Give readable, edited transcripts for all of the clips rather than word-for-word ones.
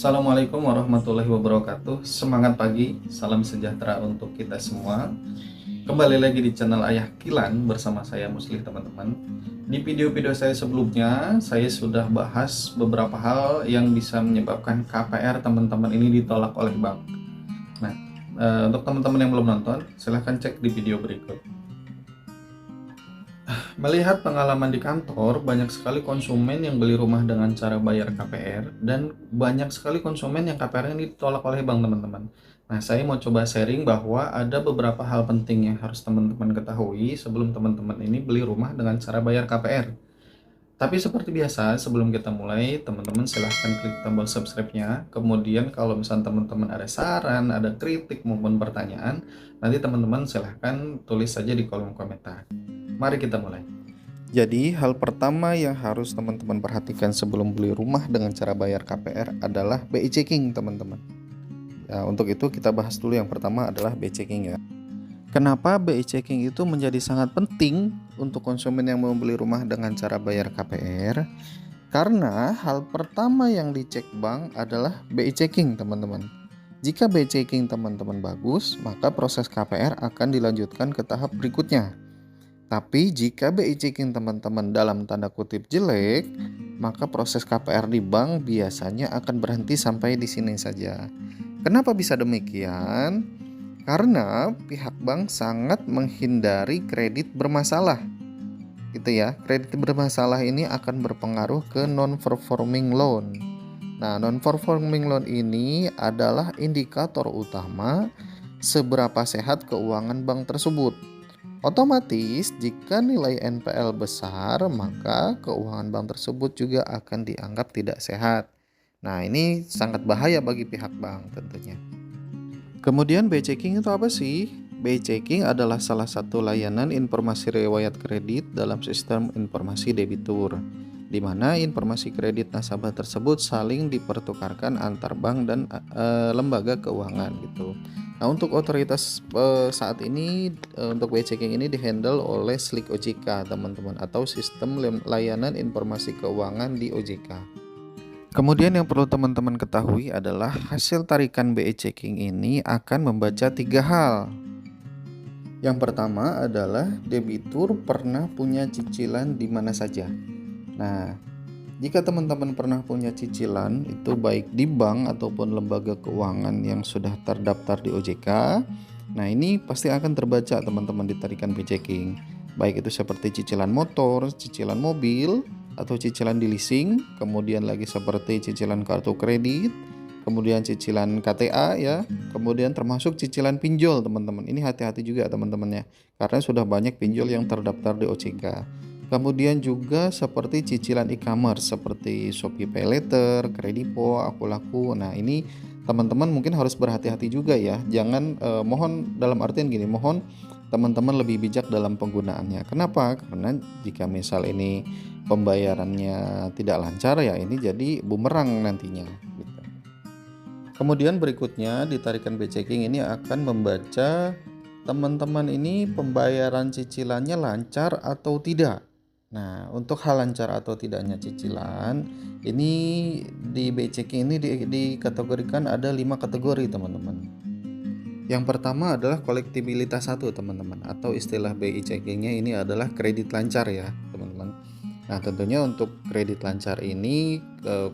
Assalamualaikum warahmatullahi wabarakatuh. Semangat pagi, salam sejahtera untuk kita semua. Kembali lagi di channel Ayah Kilan bersama saya Muslih, teman-teman. Di video-video saya sebelumnya, saya sudah bahas beberapa hal yang bisa menyebabkan KPR teman-teman ini ditolak oleh bank. Nah, untuk teman-teman yang belum nonton, silahkan cek di video berikut. Melihat pengalaman di kantor, banyak sekali konsumen yang beli rumah dengan cara bayar KPR dan banyak sekali konsumen yang KPR ini ditolak oleh bank, teman-teman. Nah, saya mau coba sharing bahwa ada beberapa hal penting yang harus teman-teman ketahui sebelum teman-teman ini beli rumah dengan cara bayar KPR. Tapi seperti biasa, sebelum kita mulai, teman-teman silahkan klik tombol subscribe-nya. Kemudian kalau misalnya teman-teman ada saran, ada kritik maupun pertanyaan, nanti teman-teman silahkan tulis saja di kolom komentar. Mari kita mulai. Jadi, hal pertama yang harus teman-teman perhatikan sebelum beli rumah dengan cara bayar KPR adalah BI checking, teman-teman. Ya, untuk itu kita bahas dulu yang pertama adalah BI checking ya. Kenapa BI checking itu menjadi sangat penting untuk konsumen yang mau beli rumah dengan cara bayar KPR? Karena hal pertama yang dicek bank adalah BI checking, teman-teman. Jika BI checking teman-teman bagus, maka proses KPR akan dilanjutkan ke tahap berikutnya. Tapi jika BI checking teman-teman dalam tanda kutip jelek, maka proses KPR di bank biasanya akan berhenti sampai di sini saja. Kenapa bisa demikian? Karena pihak bank sangat menghindari kredit bermasalah. Gitu ya. Kredit bermasalah ini akan berpengaruh ke non-performing loan. Nah, non-performing loan ini adalah indikator utama seberapa sehat keuangan bank tersebut. Otomatis, jika nilai NPL besar, maka keuangan bank tersebut juga akan dianggap tidak sehat. Nah, ini sangat bahaya bagi pihak bank tentunya. Kemudian BI checking itu apa sih? BI checking adalah salah satu layanan informasi riwayat kredit dalam sistem informasi debitur, di mana informasi kredit nasabah tersebut saling dipertukarkan antar bank dan lembaga keuangan gitu. Nah, untuk otoritas saat ini untuk BI checking ini dihandle oleh SLIK OJK, teman-teman, atau Sistem Layanan Informasi Keuangan di OJK. Kemudian yang perlu teman-teman ketahui adalah hasil tarikan BI checking ini akan membaca 3 hal. Yang pertama adalah debitur pernah punya cicilan di mana saja. Nah, jika teman-teman pernah punya cicilan itu baik di bank ataupun lembaga keuangan yang sudah terdaftar di OJK, nah ini pasti akan terbaca teman-teman di tarikan BI checking. Baik itu seperti cicilan motor, cicilan mobil, atau cicilan di leasing, kemudian lagi seperti cicilan kartu kredit, kemudian cicilan KTA ya, kemudian termasuk cicilan pinjol, teman-teman. Ini hati-hati juga teman-teman ya, karena sudah banyak pinjol yang terdaftar di OJK. Kemudian juga seperti cicilan e-commerce seperti Shopee Pay Later, Kredipo, Akulaku. Nah, ini teman-teman mungkin harus berhati-hati juga ya. Jangan mohon dalam artian gini, mohon teman-teman lebih bijak dalam penggunaannya. Kenapa? Karena jika misal ini pembayarannya tidak lancar ya ini jadi bumerang nantinya gitu. Kemudian berikutnya di tarikan BI checking ini akan membaca teman-teman ini pembayaran cicilannya lancar atau tidak. Nah, untuk hal lancar atau tidaknya cicilan ini di BI checking ini dikategorikan ada 5 kategori, teman-teman. Yang pertama adalah kolektibilitas 1, teman-teman, atau istilah BI checkingnya ini adalah kredit lancar ya, teman-teman. Nah, tentunya untuk kredit lancar ini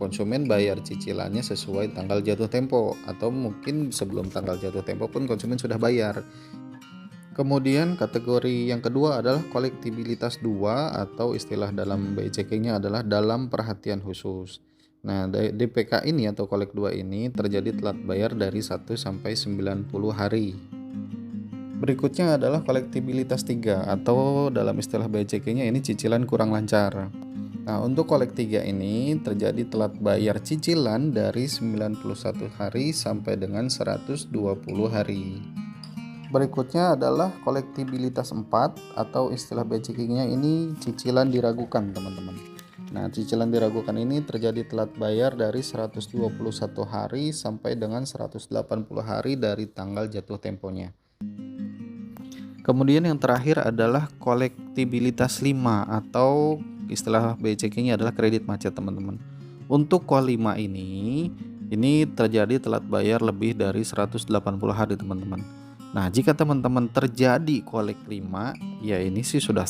konsumen bayar cicilannya sesuai tanggal jatuh tempo, atau mungkin sebelum tanggal jatuh tempo pun konsumen sudah bayar. Kemudian kategori yang kedua adalah kolektibilitas 2, atau istilah dalam BI checkingnya adalah dalam perhatian khusus. Nah, DPK ini atau kolek 2 ini terjadi telat bayar dari 1 sampai 90 hari. Berikutnya adalah kolektibilitas 3, atau dalam istilah BI checking-nya ini cicilan kurang lancar. Nah, untuk kolek 3 ini terjadi telat bayar cicilan dari 91 hari sampai dengan 120 hari. Berikutnya adalah kolektibilitas 4, atau istilah BI checking-nya ini cicilan diragukan, teman-teman. Nah, cicilan diragukan ini terjadi telat bayar dari 121 hari sampai dengan 180 hari dari tanggal jatuh temponya. Kemudian yang terakhir adalah kolektibilitas 5, atau istilah BI checking adalah kredit macet, teman-teman. Untuk kol 5 ini Ini terjadi telat bayar lebih dari 180 hari teman-teman. Nah, jika teman-teman terjadi kolek 5, ya ini sih sudah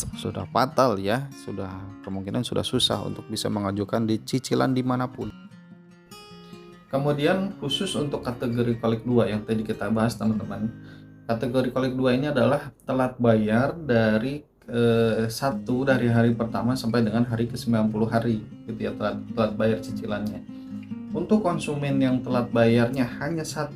fatal ya, sudah kemungkinan sudah susah untuk bisa mengajukan di cicilan dimanapun. Kemudian khusus untuk kategori kolek 2 yang tadi kita bahas teman-teman. Kategori kolek 2 ini adalah telat bayar dari 1 dari hari pertama sampai dengan hari ke-90 hari gitu ya, telat bayar cicilannya. Untuk konsumen yang telat bayarnya hanya 1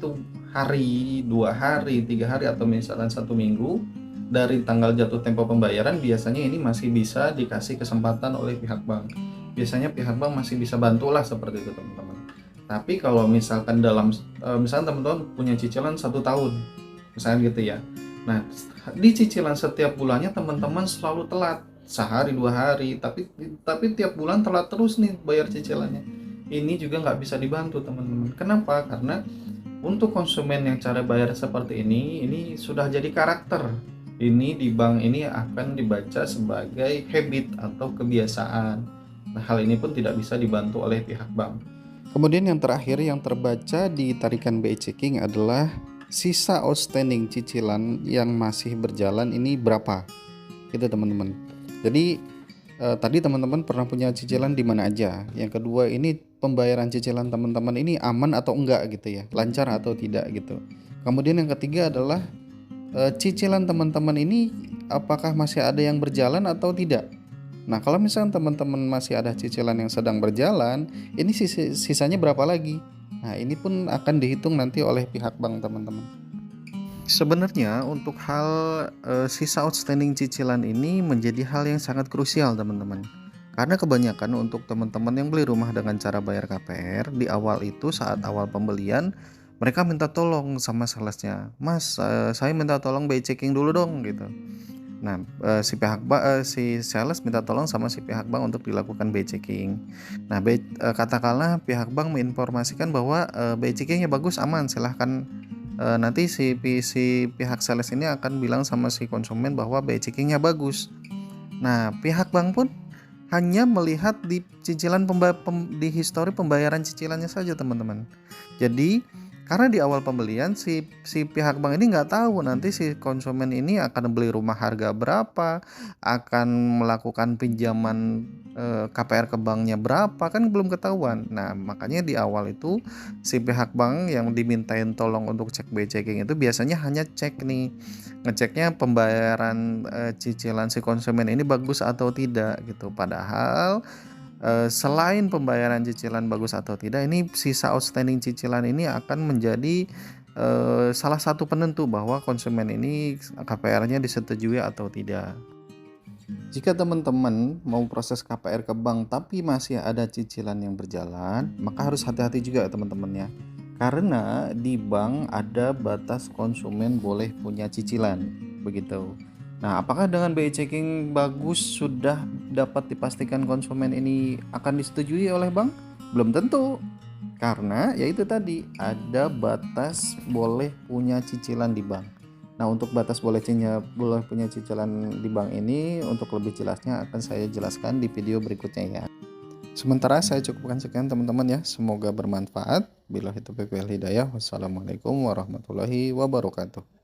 hari, 2 hari, 3 hari, atau misalkan 1 minggu dari tanggal jatuh tempo pembayaran, biasanya ini masih bisa dikasih kesempatan oleh pihak bank. Biasanya pihak bank masih bisa bantulah seperti itu teman-teman. Tapi kalau misalkan misalkan teman-teman punya cicilan 1 tahun, misalkan gitu ya. Nah, di cicilan setiap bulannya teman-teman selalu telat, sehari 2 hari, tapi tiap bulan telat terus nih bayar cicilannya. Ini juga nggak bisa dibantu teman-teman. Kenapa? Karena untuk konsumen yang cara bayar seperti ini sudah jadi karakter. Ini di bank ini akan dibaca sebagai habit atau kebiasaan. Nah, hal ini pun tidak bisa dibantu oleh pihak bank. Kemudian yang terakhir yang terbaca di tarikan BI Checking adalah sisa outstanding cicilan yang masih berjalan ini berapa, gitu teman-teman. Jadi tadi teman-teman pernah punya cicilan di mana aja. Yang kedua, ini pembayaran cicilan teman-teman ini aman atau enggak gitu ya, lancar atau tidak gitu. Kemudian yang ketiga adalah cicilan teman-teman ini apakah masih ada yang berjalan atau tidak. Nah, kalau misalnya teman-teman masih ada cicilan yang sedang berjalan, ini sisanya berapa lagi? Nah, ini pun akan dihitung nanti oleh pihak bank teman-teman. Sebenarnya untuk hal sisa outstanding cicilan ini menjadi hal yang sangat krusial teman-teman. Karena kebanyakan untuk teman-teman yang beli rumah dengan cara bayar KPR, di awal itu saat awal pembelian mereka minta tolong sama salesnya, "Mas, saya minta tolong BI checking dulu dong," gitu. Nah, si sales minta tolong sama si pihak bank untuk dilakukan BI checking. Nah, katakanlah pihak bank menginformasikan bahwa BI checkingnya bagus, aman, silahkan. Nanti si pihak sales ini akan bilang sama si konsumen bahwa BI checkingnya bagus. Nah, pihak bank pun hanya melihat di cicilan di histori pembayaran cicilannya saja teman-teman. Jadi karena di awal pembelian si pihak bank ini nggak tahu nanti si konsumen ini akan beli rumah harga berapa, akan melakukan pinjaman KPR ke banknya berapa, kan belum ketahuan. Nah, makanya di awal itu si pihak bank yang dimintain tolong untuk cek BI checking itu biasanya hanya ngeceknya pembayaran cicilan si konsumen ini bagus atau tidak gitu. Padahal selain pembayaran cicilan bagus atau tidak, ini sisa outstanding cicilan ini akan menjadi salah satu penentu bahwa konsumen ini KPR-nya disetujui atau tidak. Jika teman-teman mau proses KPR ke bank tapi masih ada cicilan yang berjalan, maka harus hati-hati juga teman-teman ya. Karena di bank ada batas konsumen boleh punya cicilan, begitu. Nah, apakah dengan BI checking bagus sudah dapat dipastikan konsumen ini akan disetujui oleh bank? Belum tentu. Karena yaitu tadi ada batas boleh punya cicilan di bank. Nah, untuk batas boleh punya cicilan di bank ini untuk lebih jelasnya akan saya jelaskan di video berikutnya ya. Sementara saya cukupkan sekian teman-teman ya. Semoga bermanfaat. Billahi taufiq wal hidayah. Wassalamualaikum warahmatullahi wabarakatuh.